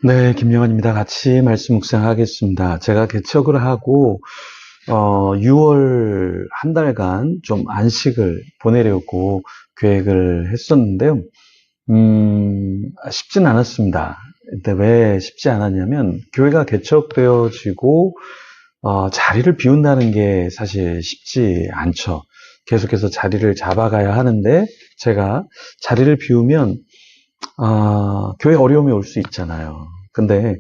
네, 김영환입니다. 같이 말씀 묵상하겠습니다. 제가 개척을 하고 6월 한 달간 좀 안식을 보내려고 계획을 했었는데요. 쉽진 않았습니다. 근데 왜 쉽지 않았냐면 교회가 개척되어지고 자리를 비운다는 게 사실 쉽지 않죠. 계속해서 자리를 잡아가야 하는데 제가 자리를 비우면 교회 어려움이 올 수 있잖아요. 근데,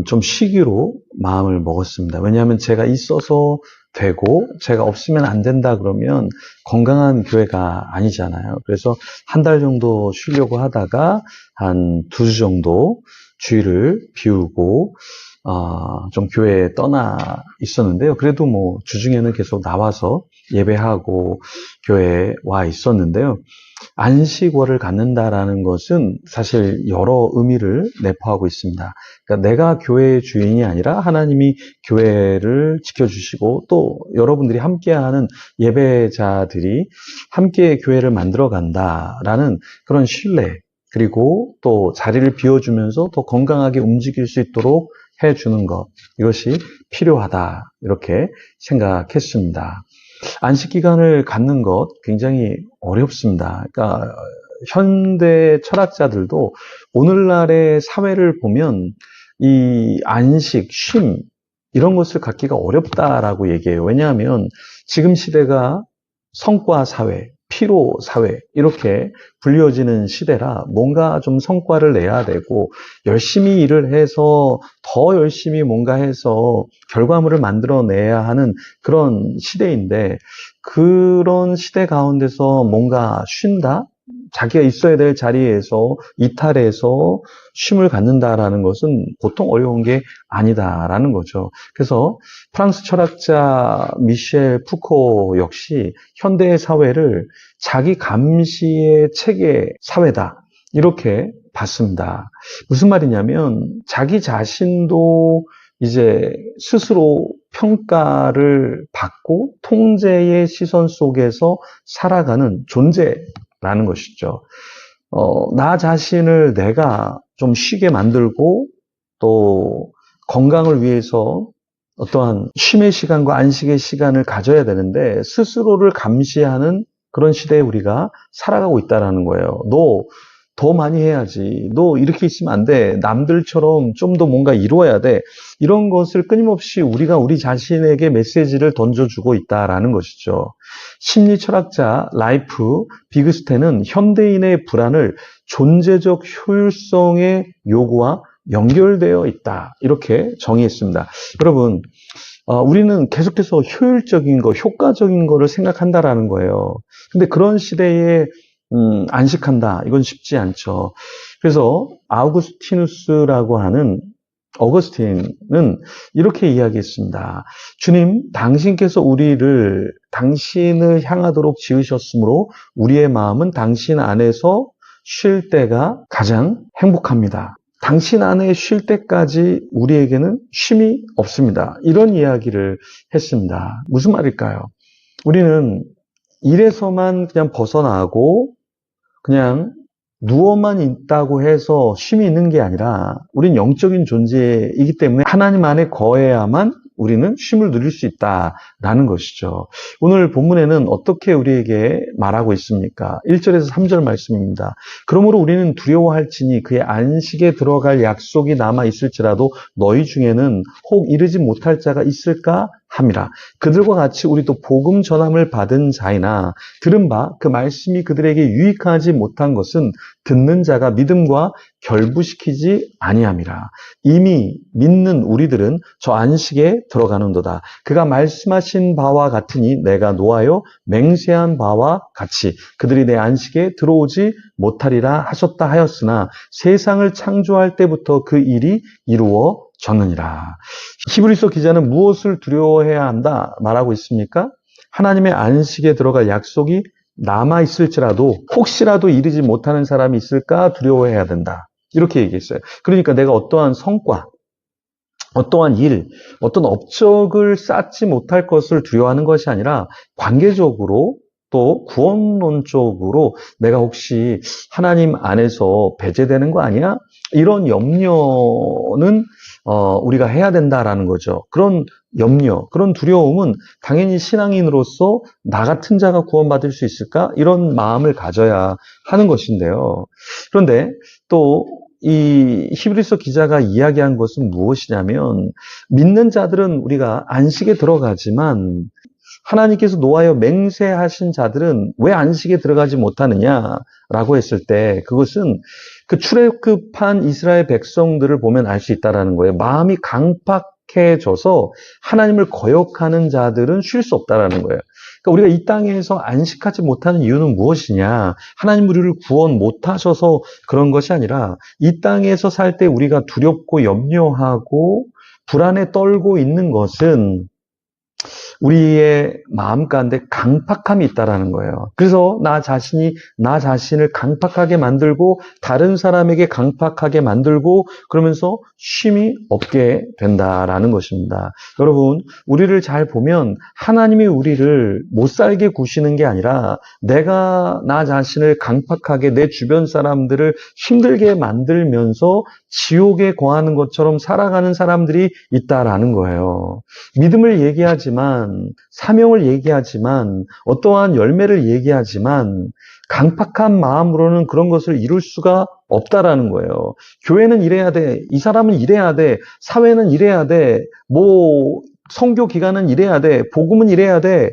좀 쉬기로 마음을 먹었습니다. 왜냐하면 제가 있어서 되고, 제가 없으면 안 된다 그러면 건강한 교회가 아니잖아요. 그래서 한 달 정도 쉬려고 하다가 한 2주 정도 주일을 비우고, 좀 교회에 떠나 있었는데요. 그래도 뭐 주중에는 계속 나와서 예배하고 교회에 와 있었는데요. 안식월을 갖는다라는 것은 사실 여러 의미를 내포하고 있습니다. 그러니까 내가 교회의 주인이 아니라 하나님이 교회를 지켜주시고 또 여러분들이 함께하는 예배자들이 함께 교회를 만들어 간다라는 그런 신뢰, 그리고 또 자리를 비워주면서 더 건강하게 움직일 수 있도록 해주는 것, 이것이 필요하다, 이렇게 생각했습니다. 안식 기간을 갖는 것 굉장히 어렵습니다. 그러니까 현대 철학자들도 오늘날의 사회를 보면 이 안식, 쉼 이런 것을 갖기가 어렵다라고 얘기해요. 왜냐하면 지금 시대가 성과 사회, 피로 사회 이렇게 불려지는 시대라 뭔가 좀 성과를 내야 되고 열심히 일을 해서 더 열심히 뭔가 해서 결과물을 만들어내야 하는 그런 시대인데 그런 시대 가운데서 뭔가 쉰다? 자기가 있어야 될 자리에서 이탈해서 쉼을 갖는다라는 것은 보통 어려운 게 아니다라는 거죠. 그래서 프랑스 철학자 미셸 푸코 역시 현대의 사회를 자기 감시의 체계 사회다, 이렇게 봤습니다. 무슨 말이냐면 자기 자신도 이제 스스로 평가를 받고 통제의 시선 속에서 살아가는 존재라는 것이죠. 나 자신을 내가 좀 쉬게 만들고 또 건강을 위해서 어떠한 쉼의 시간과 안식의 시간을 가져야 되는데 스스로를 감시하는 그런 시대에 우리가 살아가고 있다는 거예요. 너 더 많이 해야지. 너 이렇게 있으면 안 돼. 남들처럼 좀 더 뭔가 이루어야 돼. 이런 것을 끊임없이 우리가 우리 자신에게 메시지를 던져주고 있다라는 것이죠. 심리 철학자 라이프 비그스텐은 현대인의 불안을 존재적 효율성의 요구와 연결되어 있다, 이렇게 정의했습니다. 여러분, 우리는 계속해서 효율적인 거, 효과적인 거를 생각한다라는 거예요. 근데 그런 시대에 안식한다, 이건 쉽지 않죠. 그래서 아우구스티누스라고 하는 어거스틴은 이렇게 이야기했습니다. 주님, 당신께서 우리를 당신을 향하도록 지으셨으므로 우리의 마음은 당신 안에서 쉴 때가 가장 행복합니다. 당신 안에 쉴 때까지 우리에게는 쉼이 없습니다. 이런 이야기를 했습니다. 무슨 말일까요? 우리는 일에서만 그냥 벗어나고 그냥 누워만 있다고 해서 쉼이 있는 게 아니라 우린 영적인 존재이기 때문에 하나님 안에 거해야만 우리는 쉼을 누릴 수 있다라는 것이죠. 오늘 본문에는 어떻게 우리에게 말하고 있습니까? 1절에서 3절 말씀입니다. 그러므로 우리는 두려워할지니 그의 안식에 들어갈 약속이 남아 있을지라도 너희 중에는 혹 이르지 못할 자가 있을까 함이라. 그들과 같이 우리도 복음 전함을 받은 자이나 들은 바 그 말씀이 그들에게 유익하지 못한 것은 듣는 자가 믿음과 결부시키지 아니함이라. 이미 믿는 우리들은 저 안식에 들어가는도다. 그가 말씀하신 바와 같으니 내가 노하여 맹세한 바와 같이 그들이 내 안식에 들어오지 못하리라 하셨다 하였으나 세상을 창조할 때부터 그 일이 이루어졌느니라. 히브리서 기자는 무엇을 두려워해야 한다 말하고 있습니까? 하나님의 안식에 들어갈 약속이 남아있을지라도 혹시라도 이르지 못하는 사람이 있을까 두려워해야 된다, 이렇게 얘기했어요. 그러니까 내가 어떠한 성과, 어떠한 일, 어떤 업적을 쌓지 못할 것을 두려워하는 것이 아니라 관계적으로 또 구원론적으로 내가 혹시 하나님 안에서 배제되는 거 아니야? 이런 염려는 우리가 해야 된다라는 거죠. 그런 염려, 그런 두려움은 당연히 신앙인으로서 나 같은 자가 구원받을 수 있을까? 이런 마음을 가져야 하는 것인데요. 그런데 또 이 히브리서 기자가 이야기한 것은 무엇이냐면, 믿는 자들은 우리가 안식에 들어가지만 하나님께서 노하여 맹세하신 자들은 왜 안식에 들어가지 못하느냐라고 했을 때, 그것은 그 출애굽한 이스라엘 백성들을 보면 알 수 있다라는 거예요. 마음이 강팍해져서 하나님을 거역하는 자들은 쉴 수 없다라는 거예요. 그러니까 우리가 이 땅에서 안식하지 못하는 이유는 무엇이냐? 하나님 우리를 구원 못하셔서 그런 것이 아니라, 이 땅에서 살 때 우리가 두렵고 염려하고 불안에 떨고 있는 것은 우리의 마음 가운데 강팍함이 있다라는 거예요. 그래서 나 자신을 강팍하게 만들고 다른 사람에게 강팍하게 만들고 그러면서 쉼이 없게 된다라는 것입니다. 여러분, 우리를 잘 보면 하나님이 우리를 못 살게 구시는 게 아니라 내가 나 자신을 강팍하게 내 주변 사람들을 힘들게 만들면서 지옥에 거하는 것처럼 살아가는 사람들이 있다라는 거예요. 믿음을 얘기하지만, 사명을 얘기하지만, 어떠한 열매를 얘기하지만 강팍한 마음으로는 그런 것을 이룰 수가 없다라는 거예요. 교회는 이래야 돼, 이 사람은 이래야 돼, 사회는 이래야 돼, 선교 기간은 이래야 돼, 복음은 이래야 돼.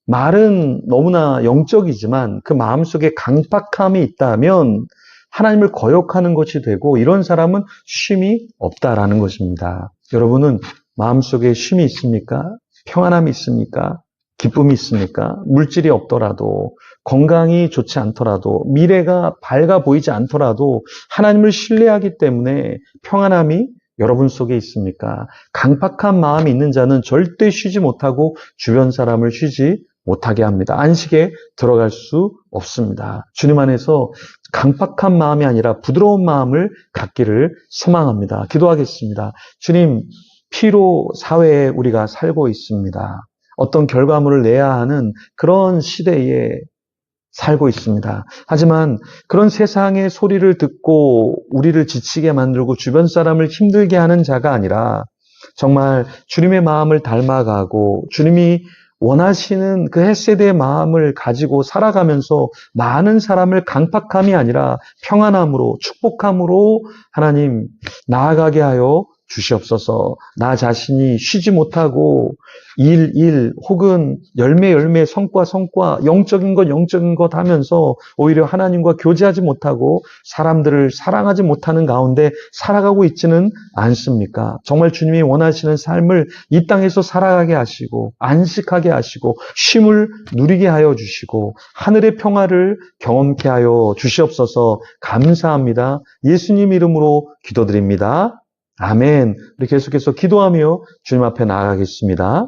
말은 너무나 영적이지만 그 마음속에 강팍함이 있다면 하나님을 거역하는 것이 되고, 이런 사람은 쉼이 없다라는 것입니다. 여러분은 마음속에 쉼이 있습니까? 평안함이 있습니까? 기쁨이 있습니까? 물질이 없더라도, 건강이 좋지 않더라도, 미래가 밝아 보이지 않더라도 하나님을 신뢰하기 때문에 평안함이 여러분 속에 있습니까? 강팍한 마음이 있는 자는 절대 쉬지 못하고 주변 사람을 쉬지 못하게 합니다. 안식에 들어갈 수 없습니다. 주님 안에서 강팍한 마음이 아니라 부드러운 마음을 갖기를 소망합니다. 기도하겠습니다. 주님, 피로 사회에 우리가 살고 있습니다. 어떤 결과물을 내야 하는 그런 시대에 살고 있습니다. 하지만 그런 세상의 소리를 듣고 우리를 지치게 만들고 주변 사람을 힘들게 하는 자가 아니라, 정말 주님의 마음을 닮아가고 주님이 원하시는 그 헷세대의 마음을 가지고 살아가면서 많은 사람을 강팍함이 아니라 평안함으로, 축복함으로 하나님 나아가게 하여 주시옵소서. 나 자신이 쉬지 못하고 일 혹은 열매 성과 영적인 것 하면서 오히려 하나님과 교제하지 못하고 사람들을 사랑하지 못하는 가운데 살아가고 있지는 않습니까? 정말 주님이 원하시는 삶을 이 땅에서 살아가게 하시고 안식하게 하시고 쉼을 누리게 하여 주시고 하늘의 평화를 경험케 하여 주시옵소서. 감사합니다. 예수님 이름으로 기도드립니다. 아멘. 우리 계속해서 기도하며 주님 앞에 나아가겠습니다.